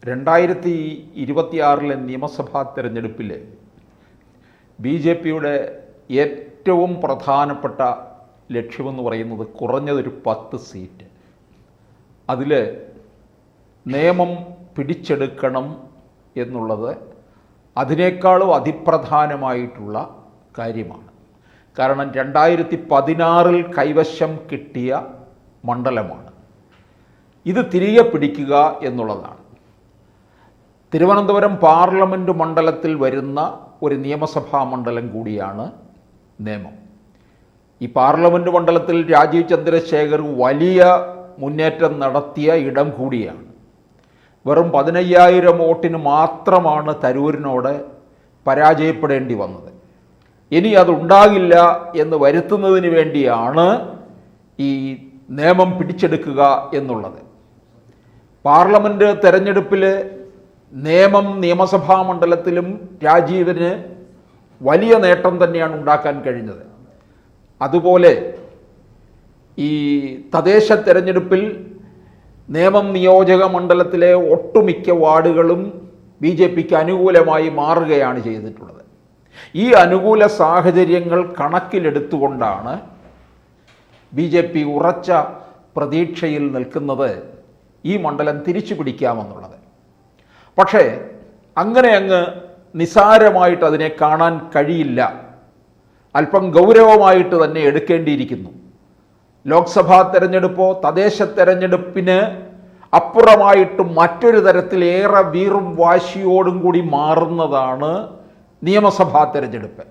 2026 നിയമസഭാ തെരഞ്ഞെടുപ്പിൽ BJPയുടെ ഏറ്റവും പ്രധാനപ്പെട്ട ലക്ഷ്യമെന്ന് പറയുന്നത് കുറഞ്ഞതൊരു 10 സീറ്റ്. അതിൽ നിയമം പിടിച്ചെടുക്കണം എന്നുള്ളത് അതിനേക്കാളും അതിപ്രധാനമായിട്ടുള്ള കാര്യമാണ്. കാരണം 2016 കൈവശം കിട്ടിയ മണ്ഡലമാണ്. ഇത് തിരികെ പിടിക്കുക എന്നുള്ളതാണ്. തിരുവനന്തപുരം പാർലമെൻറ്റ് മണ്ഡലത്തിൽ വരുന്ന ഒരു നിയമസഭാ മണ്ഡലം കൂടിയാണ് നേമം. ഈ പാർലമെൻറ്റ് മണ്ഡലത്തിൽ രാജീവ് ചന്ദ്രശേഖർ വലിയ മുന്നേറ്റം നടത്തിയ ഇടം കൂടിയാണ്. വെറും 15,000 വോട്ടിന് മാത്രമാണ് തരൂരിനോട് പരാജയപ്പെടേണ്ടി വന്നത്. ഇനി അതുണ്ടാകില്ല എന്ന് വരുത്തുന്നതിന് വേണ്ടിയാണ് ഈ നിയമം പിടിച്ചെടുക്കുക എന്നുള്ളത്. പാർലമെൻറ്റ് തെരഞ്ഞെടുപ്പിൽ നേമം നിയമസഭാ മണ്ഡലത്തിലും രാജീവിന് വലിയ നേട്ടം തന്നെയാണ് ഉണ്ടാക്കാൻ കഴിഞ്ഞത്. അതുപോലെ ഈ തദ്ദേശ തെരഞ്ഞെടുപ്പിൽ നേമം നിയോജക മണ്ഡലത്തിലെ ഒട്ടുമിക്ക വാർഡുകളും BJPക്ക് അനുകൂലമായി മാറുകയാണ് ചെയ്തിട്ടുള്ളത്. ഈ അനുകൂല സാഹചര്യങ്ങൾ കണക്കിലെടുത്തുകൊണ്ടാണ് BJP ഉറച്ച പ്രതീക്ഷയിൽ നിൽക്കുന്നത് ഈ മണ്ഡലം തിരിച്ചു പിടിക്കാമെന്നുള്ളത്. പക്ഷേ അങ്ങനെ അങ്ങ് നിസാരമായിട്ട് അതിനെ കാണാൻ കഴിയില്ല. അല്പം ഗൗരവമായിട്ട് തന്നെ എടുക്കേണ്ടിയിരിക്കുന്നു. ലോക്സഭാ തെരഞ്ഞെടുപ്പോ തദ്ദേശ തെരഞ്ഞെടുപ്പിന് അപ്പുറമായിട്ട് മറ്റൊരു തരത്തിലേറെ വീറും വാശിയോടും കൂടി മാറുന്നതാണ് നിയമസഭാ തെരഞ്ഞെടുപ്പ്.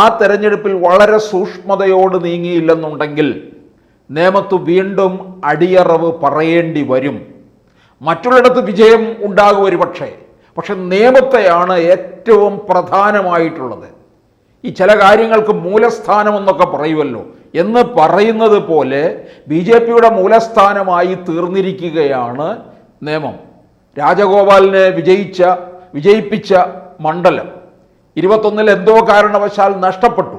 ആ തെരഞ്ഞെടുപ്പിൽ വളരെ സൂക്ഷ്മതയോട് നീങ്ങിയില്ലെന്നുണ്ടെങ്കിൽ നേമത്ത് വീണ്ടും അടിയറവ് പറയേണ്ടി വരും. മറ്റുള്ളിടത്ത് വിജയം ഉണ്ടാകും ഒരു പക്ഷെ നേമത്തെയാണ് ഏറ്റവും പ്രധാനമായിട്ടുള്ളത്. ഈ ചില കാര്യങ്ങൾക്ക് മൂലസ്ഥാനം എന്നൊക്കെ പറയുമല്ലോ എന്ന് പറയുന്നത് പോലെ BJPയുടെ മൂലസ്ഥാനമായി തീർന്നിരിക്കുകയാണ് നേമം. രാജഗോപാലിനെ വിജയിപ്പിച്ച മണ്ഡലം 21 എന്തോ കാരണവശാൽ നഷ്ടപ്പെട്ടു.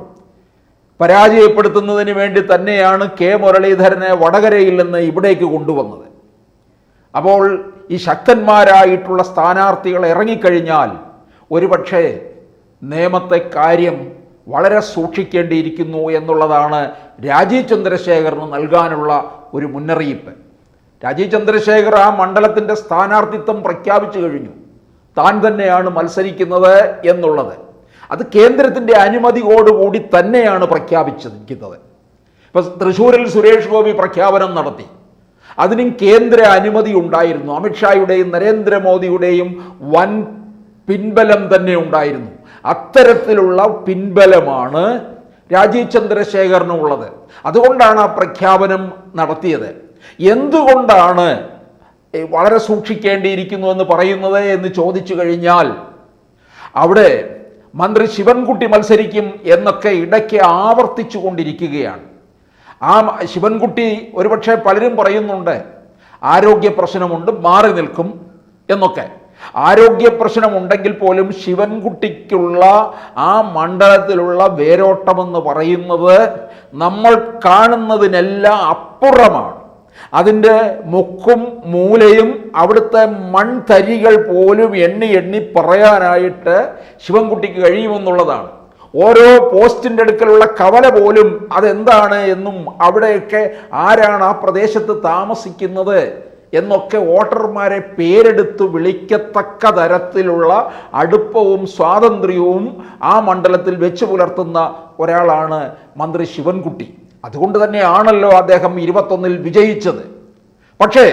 പരാജയപ്പെടുത്തുന്നതിന് വേണ്ടി തന്നെയാണ് K മുരളീധരനെ വടകരയിൽ നിന്ന് ഇവിടേക്ക് കൊണ്ടുവന്നത്. അപ്പോൾ ഈ ശക്തന്മാരായിട്ടുള്ള സ്ഥാനാർത്ഥികൾ ഇറങ്ങിക്കഴിഞ്ഞാൽ ഒരുപക്ഷെ നേമത്തെ കാര്യം വളരെ സൂക്ഷിക്കേണ്ടിയിരിക്കുന്നു എന്നുള്ളതാണ് രാജീവ് ചന്ദ്രശേഖറിന് നൽകാനുള്ള ഒരു മുന്നറിയിപ്പ്. രാജീവ് ചന്ദ്രശേഖർ ആ മണ്ഡലത്തിൻ്റെ സ്ഥാനാർത്ഥിത്വം പ്രഖ്യാപിച്ചു കഴിഞ്ഞു. താൻ തന്നെയാണ് മത്സരിക്കുന്നത് എന്നുള്ളത്. അത് കേന്ദ്രത്തിൻ്റെ അനുമതിയോടുകൂടി തന്നെയാണ് പ്രഖ്യാപിച്ചിരിക്കുന്നത്. ഇപ്പം തൃശ്ശൂരിൽ സുരേഷ് ഗോപി പ്രഖ്യാപനം നടത്തി. അതിനും കേന്ദ്ര അനുമതി ഉണ്ടായിരുന്നു. അമിത്ഷായുടെയും നരേന്ദ്രമോദിയുടെയും വൻ പിൻബലം തന്നെ ഉണ്ടായിരുന്നു. അത്തരത്തിലുള്ള പിൻബലമാണ് രാജീവ് ചന്ദ്രശേഖറിനുള്ളത്. അതുകൊണ്ടാണ് ആ പ്രഖ്യാപനം നടത്തിയത്. എന്തുകൊണ്ടാണ് വളരെ സൂക്ഷിക്കേണ്ടിയിരിക്കുന്നു എന്ന് പറയുന്നത് എന്ന് ചോദിച്ചു കഴിഞ്ഞാൽ അവിടെ മന്ത്രി ശിവൻകുട്ടി മത്സരിക്കും എന്നൊക്കെ ഇടയ്ക്ക് ആവർത്തിച്ചു കൊണ്ടിരിക്കുകയാണ്. ആ ശിവൻകുട്ടി ഒരുപക്ഷെ പലരും പറയുന്നുണ്ട് ആരോഗ്യ പ്രശ്നമുണ്ട്, മാറി നിൽക്കും എന്നൊക്കെ. ആരോഗ്യ പ്രശ്നമുണ്ടെങ്കിൽ പോലും ശിവൻകുട്ടിക്കുള്ള ആ മണ്ഡലത്തിലുള്ള വേരോട്ടമെന്ന് പറയുന്നത് നമ്മൾ കാണുന്നതിനെല്ലാം അപ്പുറമാണ്. അതിൻ്റെ മുക്കും മൂലയും അവിടുത്തെ മൺതരികൾ പോലും എണ്ണി പറയാനായിട്ട് ശിവൻകുട്ടിക്ക് കഴിയുമെന്നുള്ളതാണ്. ഓരോ പോസ്റ്റിൻ്റെ അടുക്കലുള്ള കവല പോലും അതെന്താണ് എന്നും അവിടെയൊക്കെ ആരാണ് ആ പ്രദേശത്ത് താമസിക്കുന്നത് എന്നൊക്കെ വോട്ടർമാരെ പേരെടുത്ത് വിളിക്കത്തക്ക തരത്തിലുള്ള അടുപ്പവും സ്വാതന്ത്ര്യവും ആ മണ്ഡലത്തിൽ വെച്ച് പുലർത്തുന്ന ഒരാളാണ് മന്ത്രി ശിവൻകുട്ടി. അതുകൊണ്ട് തന്നെയാണല്ലോ അദ്ദേഹം 21 വിജയിച്ചത്. പക്ഷേ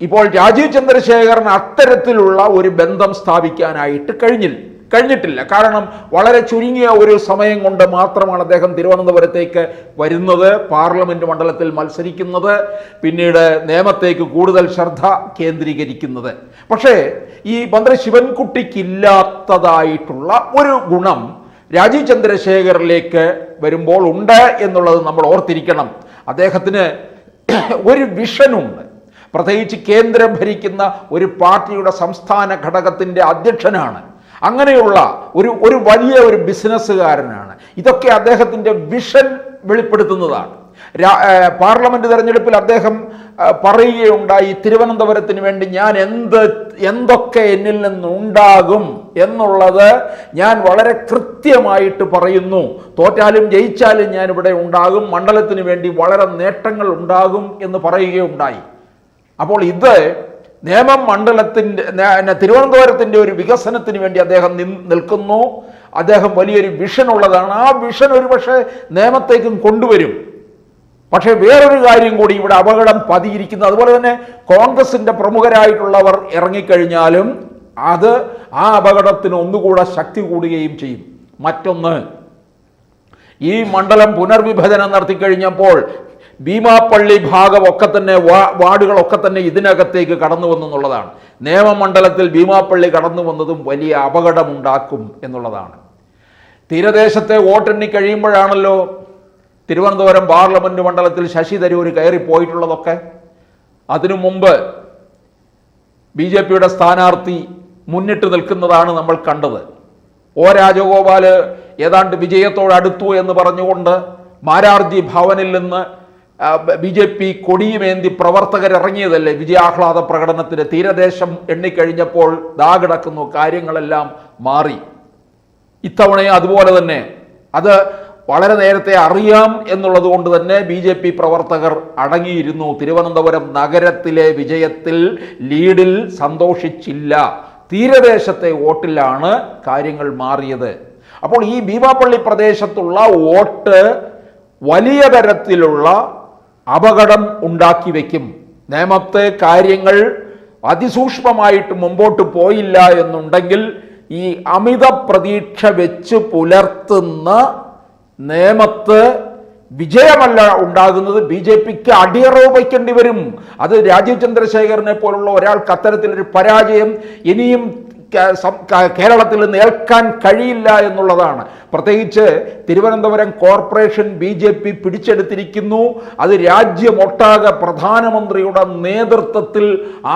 ഇപ്പോൾ രാജീവ് ചന്ദ്രശേഖരന് അത്തരത്തിലുള്ള ഒരു ബന്ധം സ്ഥാപിക്കാനായിട്ട് കഴിഞ്ഞിട്ടില്ല. കാരണം വളരെ ചുരുങ്ങിയ ഒരു സമയം കൊണ്ട് മാത്രമാണ് അദ്ദേഹം തിരുവനന്തപുരത്തേക്ക് വരുന്നത്, പാർലമെൻറ്റ് മണ്ഡലത്തിൽ മത്സരിക്കുന്നത്, പിന്നീട് നേമത്തേക്ക് കൂടുതൽ ശ്രദ്ധ കേന്ദ്രീകരിക്കുന്നത്. പക്ഷേ ഈ മന്ത്രി ശിവൻകുട്ടിക്കില്ലാത്തതായിട്ടുള്ള ഒരു ഗുണം രാജീവ് ചന്ദ്രശേഖറിലേക്ക് വരുമ്പോൾ ഉണ്ട് എന്നുള്ളത് നമ്മൾ ഓർത്തിരിക്കണം. അദ്ദേഹത്തിന് ഒരു വിഷനുണ്ട്. പ്രത്യേകിച്ച് കേന്ദ്രം ഭരിക്കുന്ന ഒരു പാർട്ടിയുടെ സംസ്ഥാന ഘടകത്തിൻ്റെ അധ്യക്ഷനാണ്. അങ്ങനെയുള്ള ഒരു വലിയ ഒരു ബിസിനസ്സുകാരനാണ്. ഇതൊക്കെ അദ്ദേഹത്തിൻ്റെ വിഷൻ വെളിപ്പെടുത്തുന്നതാണ്. പാർലമെന്റ് തെരഞ്ഞെടുപ്പിൽ അദ്ദേഹം പറയുകയുണ്ടായി, തിരുവനന്തപുരത്തിന് വേണ്ടി ഞാൻ എന്തൊക്കെ എന്നിൽ നിന്നുണ്ടാകും എന്നുള്ളത് ഞാൻ വളരെ കൃത്യമായിട്ട് പറയുന്നു. തോറ്റാലും ജയിച്ചാലും ഞാൻ ഇവിടെ ഉണ്ടാകും, മണ്ഡലത്തിന് വേണ്ടി വളരെ നേട്ടങ്ങൾ ഉണ്ടാകും എന്ന് പറയുകയുണ്ടായി. അപ്പോൾ ഇത് നേമം മണ്ഡലത്തിൻ്റെ തിരുവനന്തപുരത്തിൻ്റെ ഒരു വികസനത്തിന് വേണ്ടി അദ്ദേഹം നിൽക്കുന്നു. അദ്ദേഹം വലിയൊരു വിഷൻ ഉള്ളതാണ്. ആ വിഷൻ ഒരുപക്ഷെ നേമത്തേക്കും കൊണ്ടുവരും. പക്ഷേ വേറൊരു കാര്യം കൂടി ഇവിടെ അപകടം പതിയിരിക്കുന്നു. അതുപോലെ തന്നെ കോൺഗ്രസിൻ്റെ പ്രമുഖരായിട്ടുള്ളവർ ഇറങ്ങിക്കഴിഞ്ഞാലും അത് ആ അപകടത്തിന് ഒന്നുകൂടെ ശക്തി കൂടുകയും ചെയ്യും. മറ്റൊന്ന്, ഈ മണ്ഡലം പുനർവിഭജനം നടത്തിക്കഴിഞ്ഞപ്പോൾ ഭീമാപ്പള്ളി ഭാഗമൊക്കെ തന്നെ വാർഡുകളൊക്കെ തന്നെ ഇതിനകത്തേക്ക് കടന്നു വന്നെന്നുള്ളതാണ്. നേമമണ്ഡലത്തിൽ ഭീമാപ്പള്ളി കടന്നു വന്നതും വലിയ അപകടമുണ്ടാക്കും എന്നുള്ളതാണ്. തീരദേശത്തെ വോട്ടെണ്ണി കഴിയുമ്പോഴാണല്ലോ തിരുവനന്തപുരം പാർലമെന്റ് മണ്ഡലത്തിൽ ശശി തരൂർ കയറിപ്പോയിട്ടുള്ളതൊക്കെ. അതിനു മുമ്പ് BJPയുടെ സ്ഥാനാർത്ഥി മുന്നിട്ട് നിൽക്കുന്നതാണ് നമ്മൾ കണ്ടത്. O രാജഗോപാൽ ഏതാണ്ട് വിജയത്തോടടുത്തു എന്ന് പറഞ്ഞുകൊണ്ട് മാരാർജി ഭവനിൽ നിന്ന് BJP കൊടിയുമേന്തി പ്രവർത്തകരിറങ്ങിയതല്ലേ വിജയാഹ്ലാദ പ്രകടനത്തിന്. തീരദേശം എണ്ണിക്കഴിഞ്ഞപ്പോൾ കിടക്കുന്നു, കാര്യങ്ങളെല്ലാം മാറി. ഇത്തവണയും അതുപോലെ തന്നെ. അത് വളരെ നേരത്തെ അറിയാം എന്നുള്ളത് കൊണ്ട് തന്നെ BJP പ്രവർത്തകർ അടങ്ങിയിരുന്നു. തിരുവനന്തപുരം നഗരത്തിലെ വിജയത്തിൽ ലീഡിൽ സന്തോഷിച്ചില്ല. തീരദേശത്തെ വോട്ടിലാണ് കാര്യങ്ങൾ മാറിയത്. അപ്പോൾ ഈ ഭീമാപ്പള്ളി പ്രദേശത്തുള്ള വോട്ട് വലിയ തരത്തിലുള്ള അപകടം ഉണ്ടാക്കി വയ്ക്കും. നേമത്തെ കാര്യങ്ങൾ അതിസൂക്ഷ്മമായിട്ട് മുമ്പോട്ട് പോയില്ല എന്നുണ്ടെങ്കിൽ ഈ അമിത പ്രതീക്ഷ വെച്ച് പുലർത്തുന്ന നേമത്ത് വിജയമല്ല ഉണ്ടാകുന്നത്, BJPക്ക് അടിയറവ് വയ്ക്കേണ്ടി വരും. അത് രാജീവ് ചന്ദ്രശേഖരനെ പോലുള്ള ഒരാൾക്ക് അത്തരത്തിലൊരു പരാജയം ഇനിയും കേരളത്തിൽ നിന്ന് ഏൽക്കാൻ കഴിയില്ല എന്നുള്ളതാണ്. പ്രത്യേകിച്ച് തിരുവനന്തപുരം കോർപ്പറേഷൻ BJP പിടിച്ചെടുത്തിരിക്കുന്നു. അത് രാജ്യമൊട്ടാകെ പ്രധാനമന്ത്രിയുടെ നേതൃത്വത്തിൽ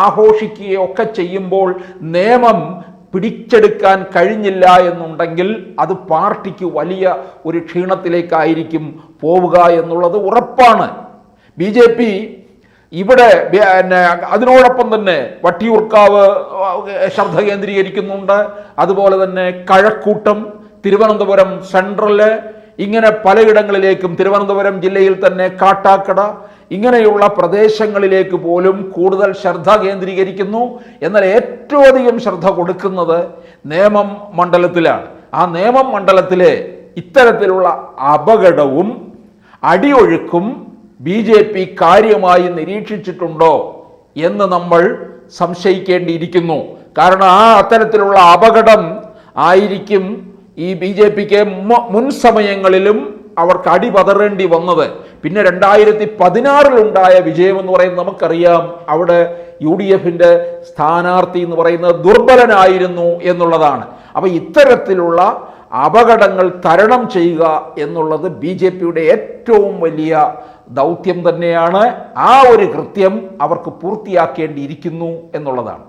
ആഘോഷിക്കുകയൊക്കെ ചെയ്യുമ്പോൾ നേമം പിടിച്ചെടുക്കാൻ കഴിഞ്ഞില്ല എന്നുണ്ടെങ്കിൽ അത് പാർട്ടിക്ക് വലിയ ഒരു ക്ഷീണത്തിലേക്കായിരിക്കും പോവുക എന്നുള്ളത് ഉറപ്പാണ്. BJP ഇവിടെ അതിനോടൊപ്പം തന്നെ വട്ടിയൂർക്കാവ് ശ്രദ്ധ കേന്ദ്രീകരിക്കുന്നുണ്ട്. അതുപോലെ തന്നെ കഴക്കൂട്ടം, തിരുവനന്തപുരം സെൻട്രല്, ഇങ്ങനെ പലയിടങ്ങളിലേക്കും തിരുവനന്തപുരം ജില്ലയിൽ തന്നെ കാട്ടാക്കട, ഇങ്ങനെയുള്ള പ്രദേശങ്ങളിലേക്ക് പോലും കൂടുതൽ ശ്രദ്ധ കേന്ദ്രീകരിക്കുന്നു. എന്നാൽ ഏറ്റവും അധികം ശ്രദ്ധ കൊടുക്കുന്നത് നേമം മണ്ഡലത്തിലാണ്. ആ നേമം മണ്ഡലത്തിലെ ഇത്തരത്തിലുള്ള അപകടവും അടിയൊഴുക്കും BJP കാര്യമായി നിരീക്ഷിച്ചിട്ടുണ്ടോ എന്ന് നമ്മൾ സംശയിക്കേണ്ടിയിരിക്കുന്നു. കാരണം അത്തരത്തിലുള്ള അപകടം ആയിരിക്കും ഈ BJPക്ക് മുൻ സമയങ്ങളിലും അവർക്ക് അടിപതറേണ്ടി വന്നത്. പിന്നെ 2016 വിജയം എന്ന് പറയുന്നത് നമുക്കറിയാം. അവിടെ UDFന്റെ സ്ഥാനാർത്ഥി എന്ന് പറയുന്നത് ദുർബലനായിരുന്നു എന്നുള്ളതാണ്. അപ്പോൾ ഇത്തരത്തിലുള്ള അപകടങ്ങൾ തരണം ചെയ്യുക എന്നുള്ളത് BJPയുടെ ഏറ്റവും വലിയ ദൗത്യം തന്നെയാണ്. ആ ഒരു കൃത്യം അവർക്ക് പൂർത്തിയാക്കേണ്ടിയിരിക്കുന്നു എന്നുള്ളതാണ്.